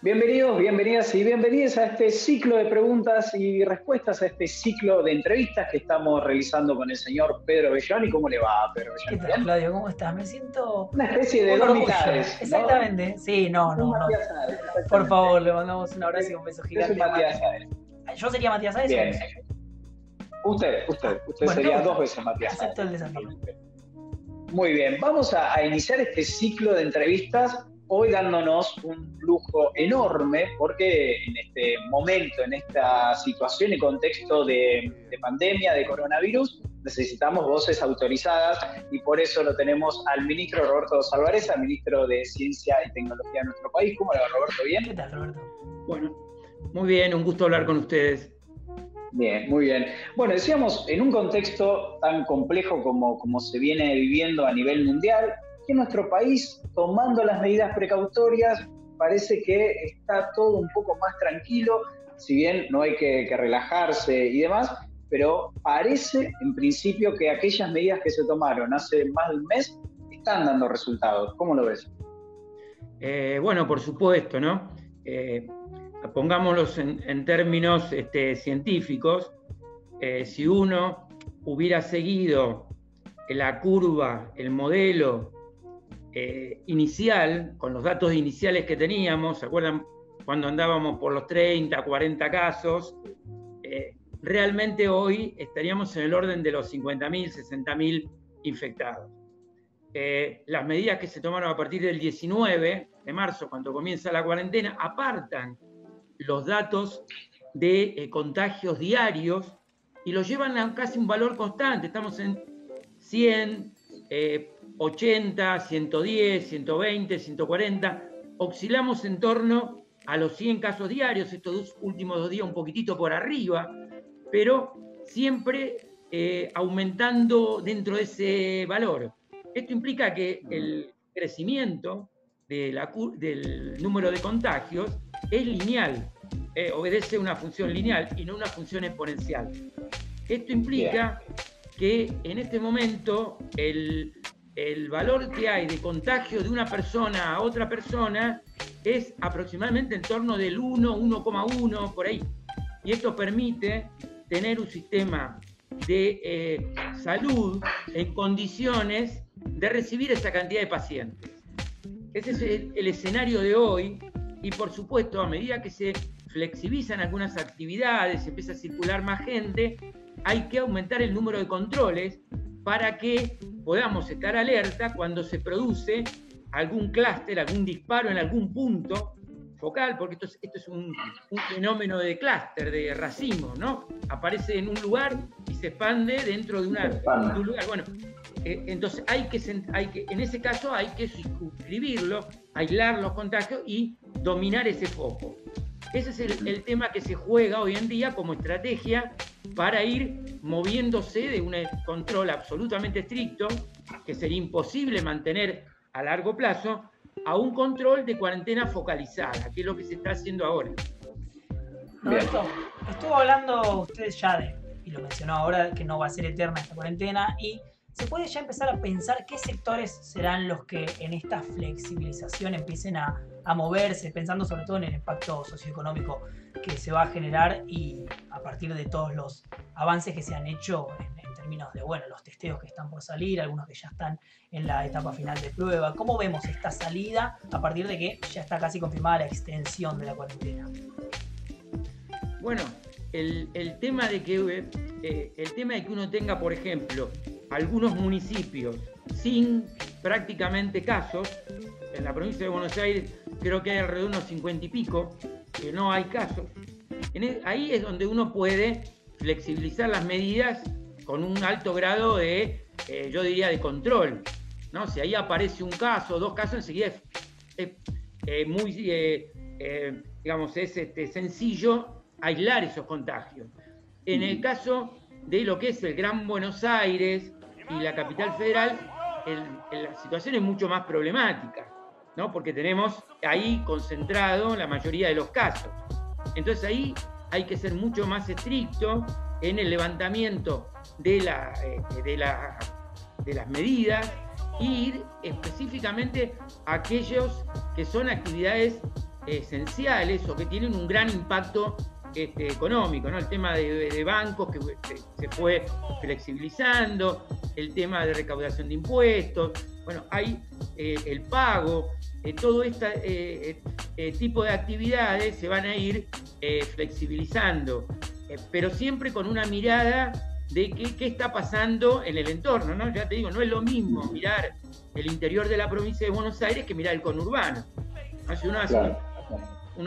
Bienvenidos, bienvenidas y bienvenidos a este ciclo de preguntas y respuestas, a este ciclo de entrevistas que estamos realizando con el señor Pedro Belloni. ¿Cómo le va, Pedro Belloni? ¿Qué tal, Claudio? ¿Cómo estás? Me siento... Una especie de dos mitades, ¿no? Exactamente. Sí, no. Por favor, le mandamos un abrazo y un beso gigante. Yo soy Matías Sáez. ¿Yo sería Matías Sáez? Bien. Usted bueno, sería dos veces Matías Sáez. Acepto el desafío. Muy bien, vamos a iniciar este ciclo de entrevistas hoy dándonos un lujo enorme porque en este momento, en esta situación y contexto de pandemia, de coronavirus, necesitamos voces autorizadas y por eso lo tenemos al ministro Roberto Salvarez, al ministro de Ciencia y Tecnología de nuestro país. ¿Cómo le va, Roberto? ¿Bien? ¿Qué tal, Roberto? Bueno, muy bien, un gusto hablar con ustedes. Bien, muy bien. Bueno, decíamos, en un contexto tan complejo como se viene viviendo a nivel mundial, que en nuestro país, tomando las medidas precautorias, parece que está todo un poco más tranquilo, si bien no hay que relajarse y demás, pero parece en principio que aquellas medidas que se tomaron hace más de un mes están dando resultados. ¿Cómo lo ves? Bueno, por supuesto, ¿no? Pongámoslos en términos científicos. Si uno hubiera seguido la curva, el modelo inicial, con los datos iniciales que teníamos, ¿se acuerdan cuando andábamos por los 30, 40 casos? Realmente hoy estaríamos en el orden de los 50.000, 60.000 infectados. Las medidas que se tomaron a partir del 19 de marzo, cuando comienza la cuarentena, apartan los datos de contagios diarios y los llevan a casi un valor constante. Estamos en 100, 80, 110, 120, 140, oscilamos en torno a los 100 casos diarios, estos últimos 2 días un poquitito por arriba, pero siempre aumentando dentro de ese valor. Esto implica que el crecimiento del número de contagios es lineal, obedece una función lineal y no una función exponencial. Esto implica que en este momento el valor que hay de contagio de una persona a otra persona es aproximadamente en torno del 1, 1,1, por ahí. Y esto permite tener un sistema de salud en condiciones de recibir esa cantidad de pacientes. Ese es el escenario de hoy y, por supuesto, a medida que se flexibilizan algunas actividades, empieza a circular más gente, hay que aumentar el número de controles para que podamos estar alerta cuando se produce algún clúster, algún disparo en algún punto focal, porque esto es un fenómeno de clúster, de racimo, ¿no? Aparece en un lugar y se expande dentro de un lugar. Bueno, entonces en ese caso hay que circunscribirlo, aislar los contagios y dominar ese foco. Ese es el tema que se juega hoy en día como estrategia para ir moviéndose de un control absolutamente estricto, que sería imposible mantener a largo plazo, a un control de cuarentena focalizada, que es lo que se está haciendo ahora. Roberto, estuvo hablando usted ya y lo mencionó ahora, que no va a ser eterna esta cuarentena, y se puede ya empezar a pensar qué sectores serán los que en esta flexibilización empiecen a moverse, pensando sobre todo en el impacto socioeconómico que se va a generar y a partir de todos los avances que se han hecho en términos de, bueno, los testeos que están por salir, algunos que ya están en la etapa final de prueba. ¿Cómo vemos esta salida a partir de que ya está casi confirmada la extensión de la cuarentena? Bueno, el tema de que uno tenga, por ejemplo, algunos municipios sin prácticamente casos, en la provincia de Buenos Aires creo que hay alrededor de unos 50 y pico que no hay casos. Ahí es donde uno puede flexibilizar las medidas con un alto grado de, yo diría, de control. ¿no? Si ahí aparece un caso o 2 casos, enseguida es muy, digamos, es sencillo aislar esos contagios. En el caso de lo que es el Gran Buenos Aires y la capital federal, la situación es mucho más problemática, ¿no? Porque tenemos ahí concentrado la mayoría de los casos. Entonces ahí hay que ser mucho más estricto en el levantamiento de las medidas e ir específicamente a aquellos que son actividades esenciales o que tienen un gran impacto económico, ¿no? El tema de bancos que se fue flexibilizando, el tema de recaudación de impuestos, bueno, hay el pago, todo este tipo de actividades se van a ir flexibilizando, pero siempre con una mirada de qué está pasando en el entorno, ¿no? Ya te digo, no es lo mismo mirar el interior de la provincia de Buenos Aires que mirar el conurbano. Si uno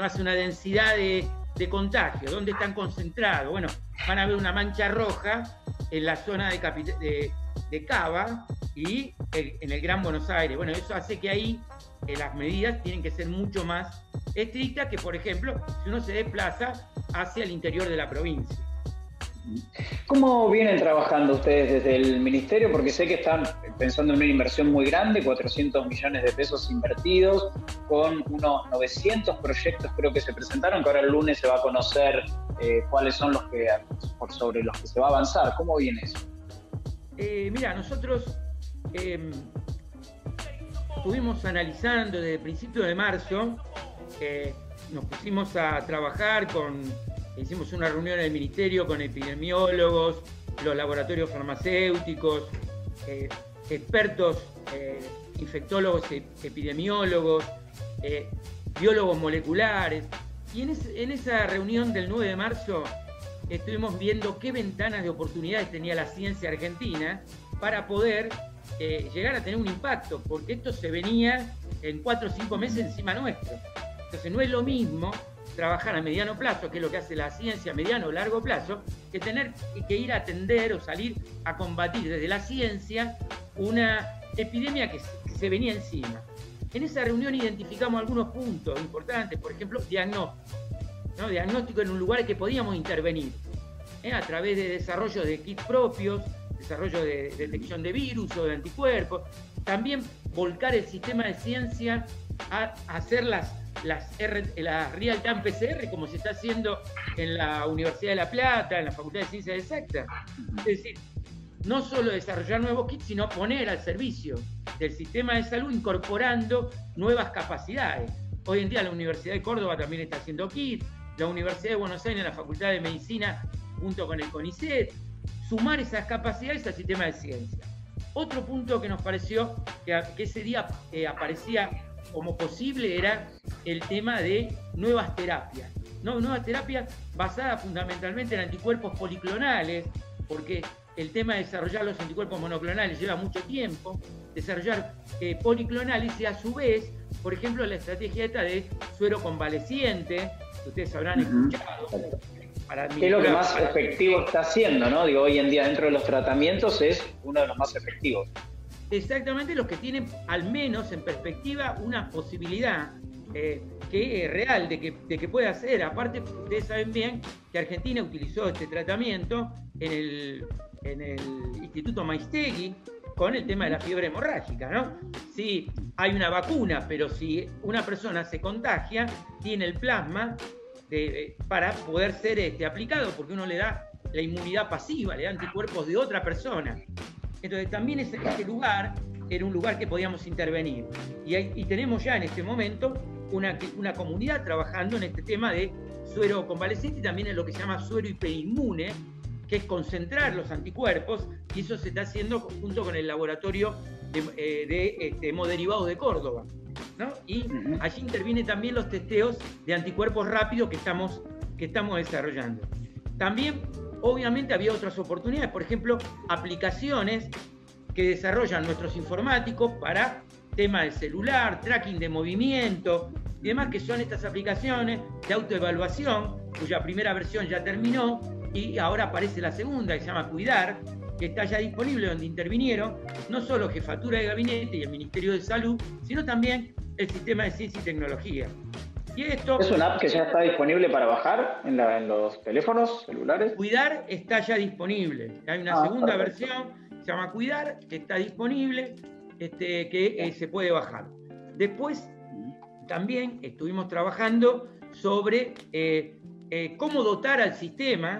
hace una densidad de contagio, ¿dónde están concentrados? Bueno, van a ver una mancha roja en la zona de Cava y en el Gran Buenos Aires. Bueno, eso hace que ahí las medidas tienen que ser mucho más estrictas que, por ejemplo, si uno se desplaza hacia el interior de la provincia. ¿Cómo vienen trabajando ustedes desde el Ministerio? Porque sé que están pensando en una inversión muy grande, 400 millones de pesos invertidos, con unos 900 proyectos creo que se presentaron, que ahora el lunes se va a conocer cuáles son sobre los que se va a avanzar. ¿Cómo viene eso? Mira, nosotros estuvimos analizando desde principios de marzo, nos pusimos a trabajar hicimos una reunión en el Ministerio con epidemiólogos, los laboratorios farmacéuticos, expertos, infectólogos, epidemiólogos, biólogos moleculares. Y en esa reunión del 9 de marzo estuvimos viendo qué ventanas de oportunidades tenía la ciencia argentina para poder llegar a tener un impacto, porque esto se venía en 4 o 5 meses encima nuestro. Entonces no es lo mismo trabajar a mediano plazo, que es lo que hace la ciencia a mediano o largo plazo, que tener que ir a atender o salir a combatir desde la ciencia una epidemia que se venía encima. En esa reunión identificamos algunos puntos importantes, por ejemplo, diagnóstico, ¿no? Diagnóstico en un lugar que podíamos intervenir, a través de desarrollo de kits propios, desarrollo de detección de virus o de anticuerpos, también volcar el sistema de ciencia a hacer las real-time PCR, como se está haciendo en la Universidad de La Plata, en la Facultad de Ciencias Exactas. Es decir, no solo desarrollar nuevos kits, sino poner al servicio del sistema de salud incorporando nuevas capacidades. Hoy en día la Universidad de Córdoba también está haciendo kits, la Universidad de Buenos Aires, la Facultad de Medicina, junto con el CONICET, sumar esas capacidades al sistema de ciencia. Otro punto que nos pareció que ese día aparecía como posible era el tema de nuevas terapias, ¿no? Nuevas terapias basadas fundamentalmente en anticuerpos policlonales, porque el tema de desarrollar los anticuerpos monoclonales lleva mucho tiempo, desarrollar policlonales y a su vez, por ejemplo, la estrategia esta de suero convaleciente, que ustedes habrán escuchado. ¿Qué es lo que más efectivo está haciendo, ¿no? Digo, hoy en día dentro de los tratamientos es uno de los más efectivos. Exactamente, los que tienen al menos en perspectiva una posibilidad que es real de que pueda ser. Aparte, ustedes saben bien que Argentina utilizó este tratamiento en el Instituto Maistegui con el tema de la fiebre hemorrágica, ¿no? Sí, hay una vacuna, pero si una persona se contagia, tiene el plasma para poder ser aplicado, porque uno le da la inmunidad pasiva, le da anticuerpos de otra persona. Entonces también este lugar era un lugar que podíamos intervenir. Y tenemos ya en este momento una comunidad trabajando en este tema de suero convaleciente y también en lo que se llama suero hiperinmune, que es concentrar los anticuerpos, y eso se está haciendo junto con el laboratorio de hemoderivados de Córdoba, ¿no? Y allí intervienen también los testeos de anticuerpos rápidos que estamos desarrollando. También, obviamente, había otras oportunidades, por ejemplo, aplicaciones que desarrollan nuestros informáticos para temas del celular, tracking de movimiento y demás, que son estas aplicaciones de autoevaluación, cuya primera versión ya terminó y ahora aparece la segunda, que se llama Cuidar, que está ya disponible, donde intervinieron no solo Jefatura de Gabinete y el Ministerio de Salud, sino también el Sistema de Ciencia y Tecnología. Y esto, ¿es una app que ya está disponible para bajar en los teléfonos celulares? Cuidar está ya disponible. Hay una segunda versión, se llama Cuidar, que está disponible, que se puede bajar. Después, también estuvimos trabajando sobre cómo dotar al sistema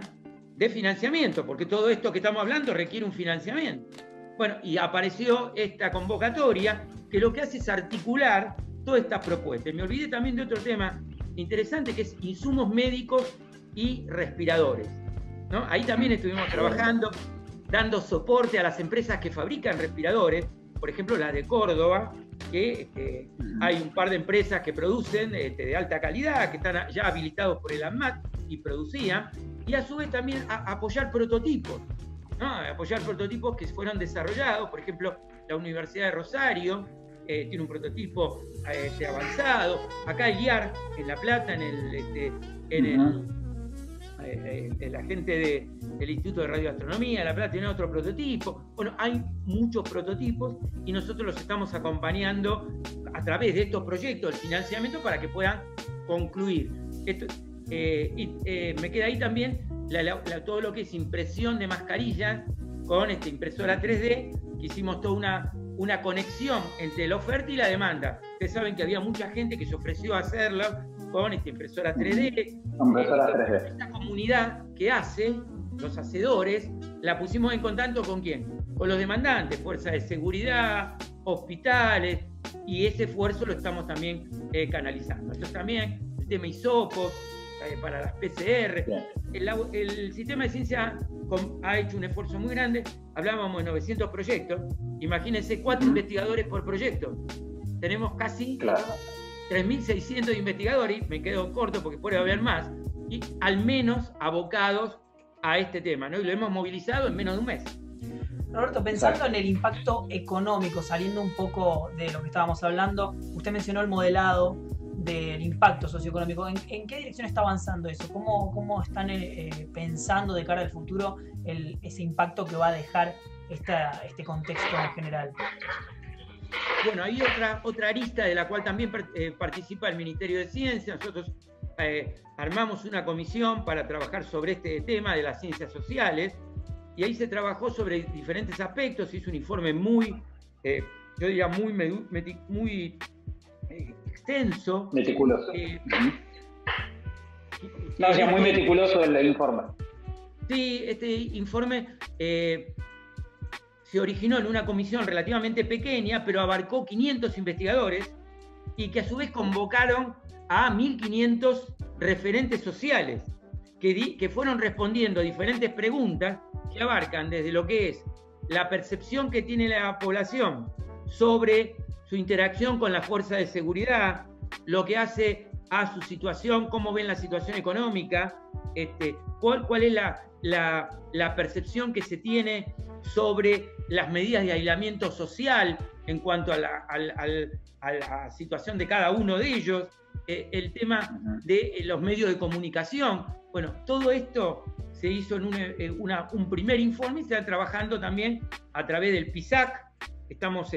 de financiamiento, porque todo esto que estamos hablando requiere un financiamiento. Bueno, y apareció esta convocatoria que lo que hace es articular todas estas propuestas. Me olvidé también de otro tema interesante, que es insumos médicos y respiradores, ¿no? Ahí también estuvimos trabajando, dando soporte a las empresas que fabrican respiradores, por ejemplo las de Córdoba, que hay un par de empresas que producen de alta calidad, que están ya habilitados por el ANMAT y producían, y a su vez también apoyar prototipos, ¿no? Apoyar prototipos que fueron desarrollados. Por ejemplo, la Universidad de Rosario tiene un prototipo avanzado. Acá el IAR, en La Plata, la gente del Instituto de Radioastronomía de La Plata tiene otro prototipo. Bueno, hay muchos prototipos y nosotros los estamos acompañando a través de estos proyectos, el financiamiento, para que puedan concluir. Me queda ahí también todo lo que es impresión de mascarillas con impresora 3D, que hicimos toda una conexión entre la oferta y la demanda. Ustedes saben que había mucha gente que se ofreció a hacerlo con impresora 3D. Impresora 3D. Esta comunidad que hace, los hacedores, la pusimos en contacto ¿con quién? Con los demandantes, fuerzas de seguridad, hospitales, y ese esfuerzo lo estamos también canalizando. Esto también, el tema hisopos, para las PCR. El sistema de ciencia ha hecho un esfuerzo muy grande. Hablábamos de 900 proyectos. Imagínense 4 investigadores por proyecto. Tenemos casi 3.600 investigadores. Me quedo corto porque puede haber más. Y al menos abocados a este tema, ¿no? Y lo hemos movilizado en menos de un mes. Roberto, pensando en el impacto económico, saliendo un poco de lo que estábamos hablando, usted mencionó el modelado del impacto socioeconómico. ¿En qué dirección está avanzando eso? ¿Cómo están pensando de cara al futuro ese impacto que va a dejar este contexto en general? Bueno, hay otra arista de la cual también participa el Ministerio de Ciencia. Nosotros armamos una comisión para trabajar sobre este tema de las ciencias sociales, y ahí se trabajó sobre diferentes aspectos. Se hizo un informe muy, yo diría muy extenso. Meticuloso. Muy meticuloso el informe. Sí, este informe se originó en una comisión relativamente pequeña, pero abarcó 500 investigadores y que a su vez convocaron a 1.500 referentes sociales que fueron respondiendo a diferentes preguntas que abarcan desde lo que es la percepción que tiene la población sobre su interacción con la fuerza de seguridad, lo que hace a su situación, cómo ven la situación económica, cuál es la percepción que se tiene sobre las medidas de aislamiento social en cuanto a la situación de cada uno de ellos, el tema de los medios de comunicación. Bueno, todo esto se hizo en un primer informe y se está trabajando también a través del PISAC. Estamos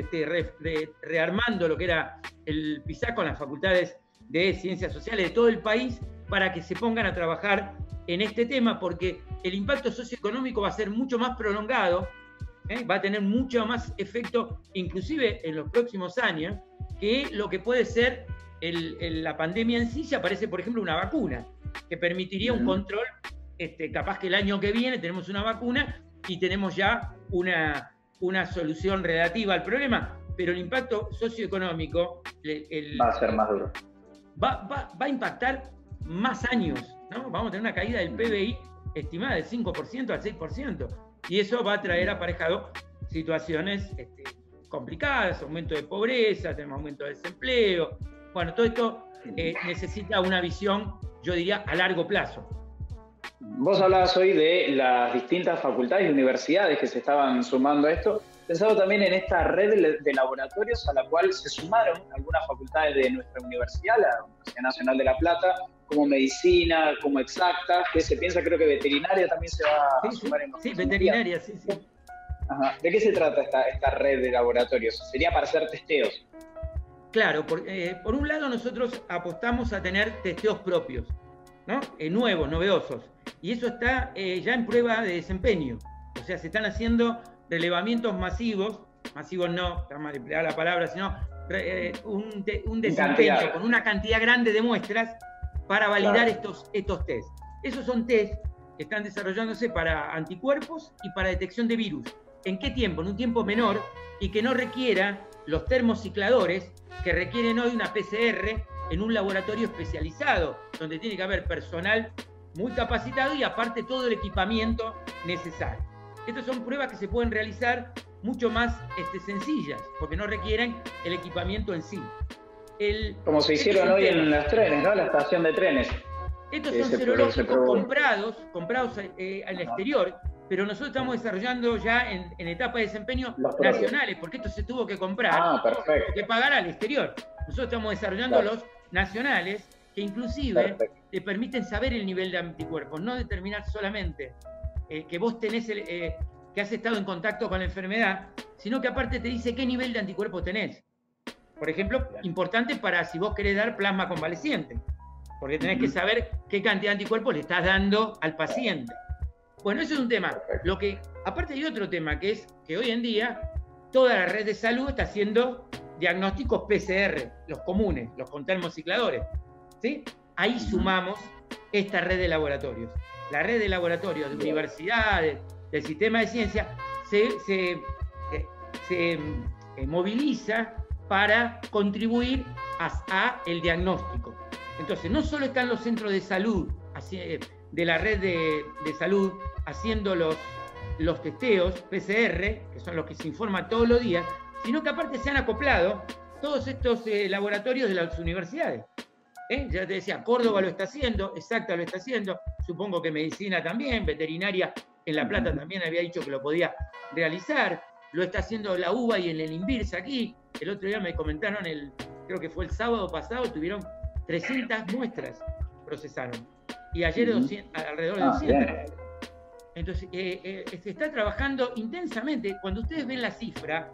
rearmando lo que era el PISAC con las facultades de Ciencias Sociales de todo el país para que se pongan a trabajar en este tema, porque el impacto socioeconómico va a ser mucho más prolongado, va a tener mucho más efecto, inclusive en los próximos años, que lo que puede ser la pandemia en sí, si aparece, por ejemplo, una vacuna, que permitiría un control. Capaz que el año que viene tenemos una vacuna y tenemos ya una solución relativa al problema, pero el impacto socioeconómico va a ser más duro. Va a impactar más años, ¿no? Vamos a tener una caída del PBI estimada del 5% al 6%, y eso va a traer aparejado situaciones complicadas, aumento de pobreza, tenemos aumento de desempleo. Bueno, todo esto necesita una visión, yo diría, a largo plazo. Vos hablabas hoy de las distintas facultades y universidades que se estaban sumando a esto. Pensado también en esta red de laboratorios a la cual se sumaron algunas facultades de nuestra universidad, la Universidad Nacional de La Plata, como medicina, como exactas, que se piensa, creo que veterinaria también se va a sumar en los veterinaria, sí. Ajá. ¿De qué se trata esta red de laboratorios? ¿Sería para hacer testeos? Claro, por un lado nosotros apostamos a tener testeos propios, ¿no? Nuevos, novedosos. Y eso está ya en prueba de desempeño. O sea, se están haciendo relevamientos masivos no, está mal empleada la palabra, sino un desempeño con una cantidad grande de muestras para validar estos test. Esos son test que están desarrollándose para anticuerpos y para detección de virus. ¿En qué tiempo? En un tiempo menor y que no requiera los termocicladores que requieren hoy una PCR en un laboratorio especializado, donde tiene que haber personal muy capacitado y aparte todo el equipamiento necesario. Estas son pruebas que se pueden realizar mucho más sencillas, porque no requieren el equipamiento en sí. Como se hicieron hoy en los trenes, ¿no? La estación de trenes. Estos son serológicos comprados en el exterior, pero nosotros estamos desarrollando ya en etapa de desempeño nacionales, porque esto se tuvo que comprar, que pagar al exterior. Nosotros estamos desarrollando los nacionales, que inclusive te permiten saber el nivel de anticuerpos, no determinar solamente que vos tenés que has estado en contacto con la enfermedad, sino que aparte te dice qué nivel de anticuerpos tenés. Por ejemplo, importante para si vos querés dar plasma convaleciente, porque tenés que saber qué cantidad de anticuerpos le estás dando al paciente. Bueno, eso es un tema. Aparte hay otro tema, que es que hoy en día toda la red de salud está haciendo diagnósticos PCR, los comunes, los con termocicladores, ¿sí? Ahí sumamos esta red de laboratorios. La red de laboratorios de universidades, del sistema de ciencia, se moviliza para contribuir a el diagnóstico. Entonces, no solo están los centros de salud, de la red de salud, haciendo los testeos PCR, que son los que se informan todos los días, sino que aparte se han acoplado todos estos laboratorios de las universidades. Ya te decía, Córdoba lo está haciendo, Exacta lo está haciendo, supongo que medicina también, veterinaria en La Plata también había dicho que lo podía realizar, lo está haciendo la UBA y en el INVIRS aquí. El otro día me comentaron, creo que fue el sábado pasado, tuvieron 300 muestras, procesaron, y ayer alrededor de 200. Entonces, se está trabajando intensamente. Cuando ustedes ven la cifra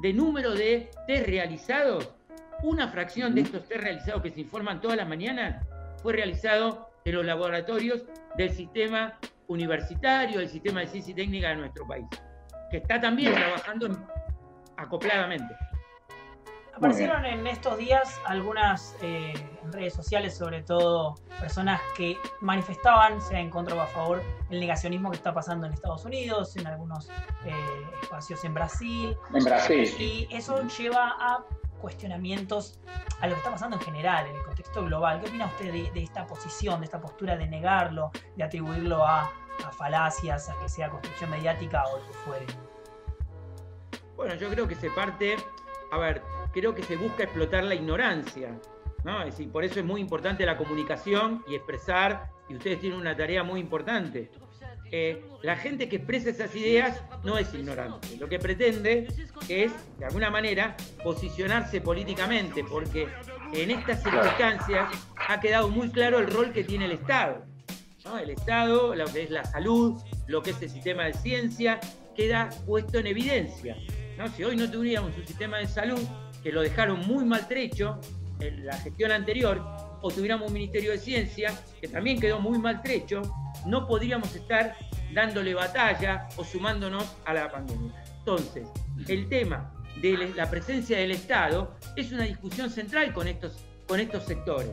de número de test realizados, una fracción de estos test realizados que se informan todas las mañanas fue realizado en los laboratorios del sistema universitario, del sistema de ciencia y técnica de nuestro país, que está también trabajando acopladamente. Aparecieron en estos días algunas en redes sociales, sobre todo personas que manifestaban, sea en contra o a favor, el negacionismo que está pasando en Estados Unidos, en algunos espacios en Brasil. Y eso lleva a cuestionamientos a lo que está pasando en general, en el contexto global. ¿Qué opina usted de esta posición, de esta postura de negarlo, de atribuirlo a falacias, a que sea construcción mediática o lo que fuere? Bueno, yo creo que se parte, creo que se busca explotar la ignorancia, ¿no? Es decir, por eso es muy importante la comunicación y expresar, y ustedes tienen una tarea muy importante. La gente que expresa esas ideas no es ignorante, lo que pretende es, de alguna manera, posicionarse políticamente, porque en estas circunstancias ha quedado muy claro el rol que tiene el Estado, ¿no? El Estado, lo que es la salud, lo que es el sistema de ciencia, queda puesto en evidencia, ¿no? Si hoy no tuviéramos un sistema de salud que lo dejaron muy maltrecho en la gestión anterior, o tuviéramos un Ministerio de Ciencia que también quedó muy maltrecho, no podríamos estar dándole batalla o sumándonos a la pandemia. Entonces, el tema de la presencia del Estado es una discusión central con estos sectores,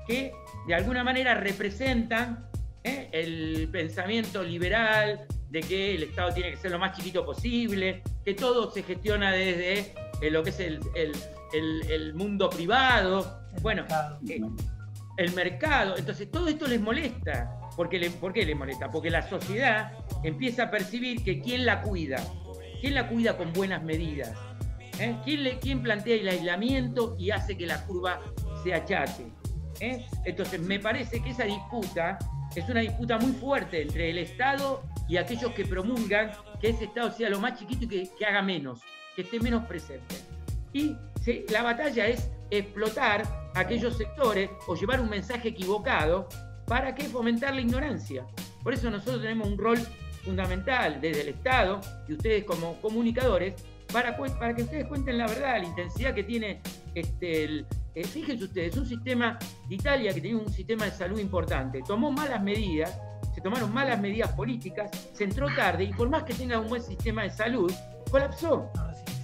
que de alguna manera representan el pensamiento liberal de que el Estado tiene que ser lo más chiquito posible, que todo se gestiona desde lo que es el mundo privado, el mercado. Entonces todo esto les molesta. ¿Por qué les molesta? Porque la sociedad empieza a percibir que ¿quién la cuida? ¿Quién la cuida con buenas medidas? ¿Quién plantea el aislamiento y hace que la curva se achaque? Entonces me parece que esa disputa es una disputa muy fuerte entre el Estado y aquellos que promulgan que ese Estado sea lo más chiquito y que haga menos, que esté menos presente. Y la batalla es explotar aquellos sectores o llevar un mensaje equivocado. ¿Para qué? Fomentar la ignorancia. Por eso nosotros tenemos un rol fundamental desde el Estado y ustedes como comunicadores para que ustedes cuenten la verdad, la intensidad que tiene fíjense ustedes, un sistema de Italia que tenía un sistema de salud importante, tomó malas medidas, se tomaron malas medidas políticas, se entró tarde y por más que tenga un buen sistema de salud, colapsó.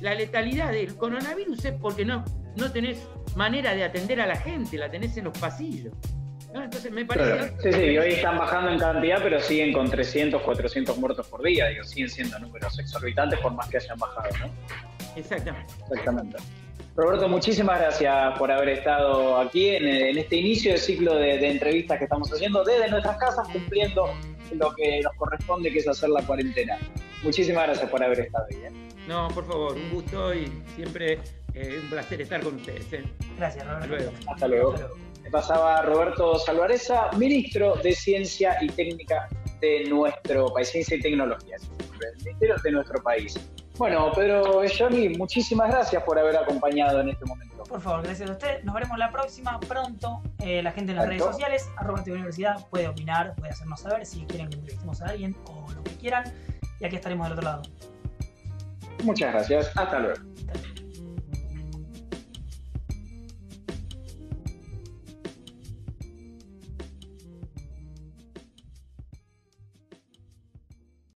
La letalidad del coronavirus es porque no tenés manera de atender a la gente, la tenés en los pasillos, ¿no? Entonces me parece... Sí, y hoy están bajando en cantidad, pero siguen con 300, 400 muertos por día, digo, siguen siendo números exorbitantes por más que hayan bajado, ¿no? Exactamente. Roberto, muchísimas gracias por haber estado aquí en este inicio de ciclo de entrevistas que estamos haciendo desde nuestras casas, cumpliendo lo que nos corresponde, que es hacer la cuarentena. Muchísimas gracias por haber estado ahí. No, por favor, un gusto y siempre un placer estar con ustedes. Gracias, Roberto. Hasta luego. Pasaba Roberto Salvarezza, ministro de Ciencia y Técnica de nuestro país, Ciencia y Tecnología, el ministerio de nuestro país. Bueno, Pedro Belloni, muchísimas gracias por haber acompañado en este momento. Por favor, gracias a usted. Nos veremos la próxima, pronto. La gente en las redes sociales, @tvuniversidad, puede opinar, puede hacernos saber si quieren que entrevistemos a alguien o lo que quieran. Y aquí estaremos del otro lado. Muchas gracias. Hasta luego.